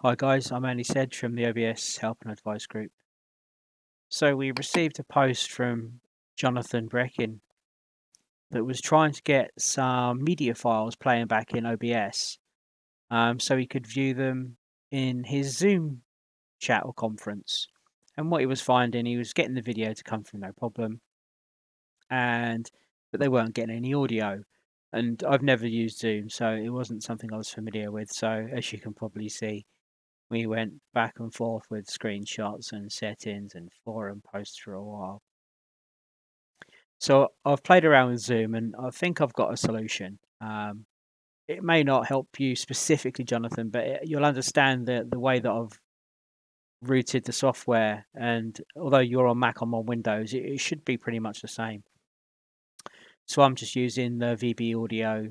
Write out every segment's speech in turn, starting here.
Hi guys, I'm Andy Sedge from the OBS Help and Advice Group. So we received a post from Jonathan Breckin that was trying to get some media files playing back in OBS so he could view them in his Zoom chat or conference. And what he was finding, he was getting the video to come through no problem, but they weren't getting any audio. And I've never used Zoom, so it wasn't something I was familiar with. So as you can probably see, we went back and forth with screenshots and settings and forum posts for a while. So I've played around with Zoom and I think I've got a solution. It may not help you specifically, Jonathan, but you'll understand the way that I've routed the software. And although you're on Mac, I'm on Windows, it should be pretty much the same. So I'm just using the VB audio,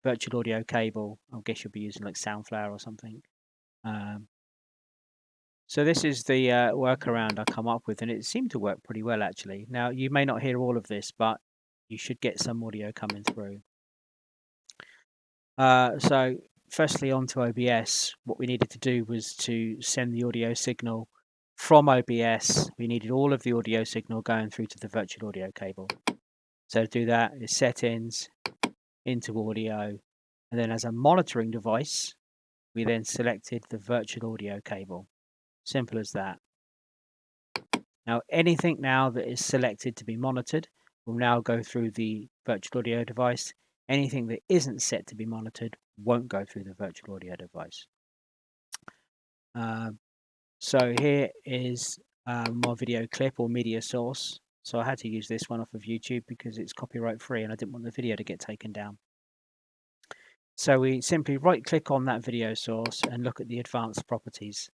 virtual audio cable. I guess you'll be using like Soundflower or something. So this is the workaround I come up with, and it seemed to work pretty well actually. Now you may not hear all of this, but you should get some audio coming through. So firstly, onto OBS, what we needed to do was to send the audio signal from OBS. We needed all of the audio signal going through to the virtual audio cable. So to do that is settings, into audio, and then as a monitoring device, we then selected the virtual audio cable. Simple as that. Now, anything now that is selected to be monitored will now go through the virtual audio device. Anything that isn't set to be monitored won't go through the virtual audio device. So here is my video clip or media source. So I had to use this one off of YouTube because it's copyright free and I didn't want the video to get taken down. So we simply right click on that video source and look at the advanced properties.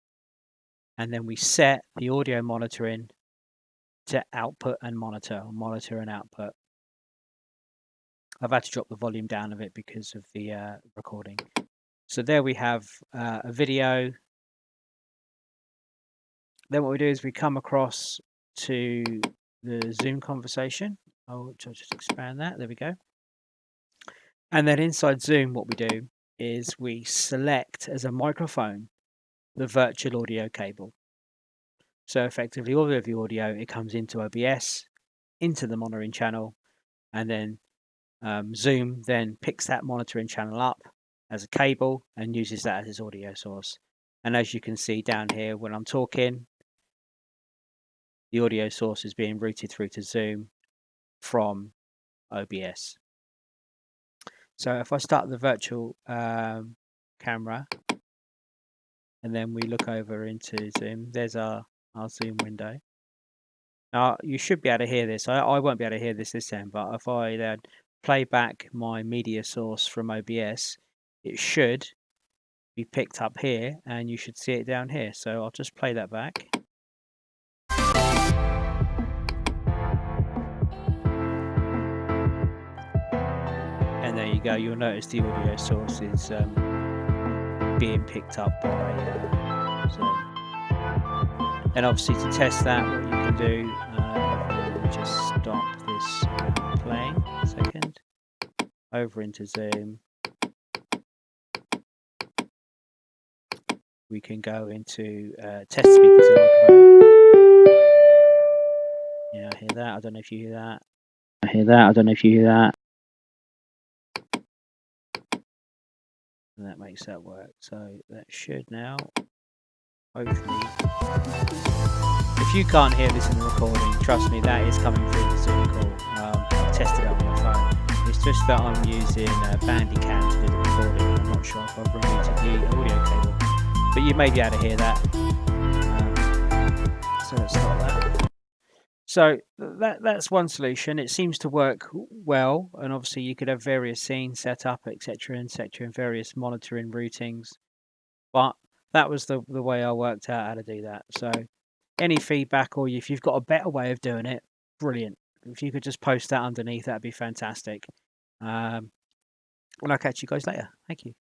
And then we set the audio monitoring to output and monitor, or monitor and output. I've had to drop the volume down of it because of the recording. So there we have a video. Then what we do is we come across to the Zoom conversation. I'll just expand that. There we go. And then inside Zoom, what we do is we select as a microphone the virtual audio cable. So effectively all of the audio, it comes into OBS, into the monitoring channel, and then Zoom then picks that monitoring channel up as a cable and uses that as its audio source. And as you can see down here, when I'm talking, the audio source is being routed through to Zoom from OBS. So if I start the virtual camera and then we look over into Zoom, there's our Zoom window. Now you should be able to hear this. I won't be able to hear this time, but if I play back my media source from OBS, it should be picked up here and you should see it down here. So I'll just play that back. And there you go, you'll notice the audio source is being picked up by Zoom. And obviously to test that, what you can do, let me just stop this playing a second, over into Zoom. We can go into test speakers and microphone. Yeah, I hear that. I don't know if you hear that. I hear that. I don't know if you hear that. And that makes that work. So that should now, hopefully. If you can't hear this in the recording, trust me, that is coming through the Zoom call. I've tested it on my phone. It's just that I'm using Bandicam to do the recording. I'm not sure if I've removed the audio cable. But you may be able to hear that. So let's start that. So that's one solution. It seems to work well, and obviously you could have various scenes set up, etc., and various monitoring routings. But that was the way I worked out how to do that. So any feedback, or if you've got a better way of doing it, brilliant. If you could just post that underneath, that'd be fantastic. And I'll catch you guys later. Thank you.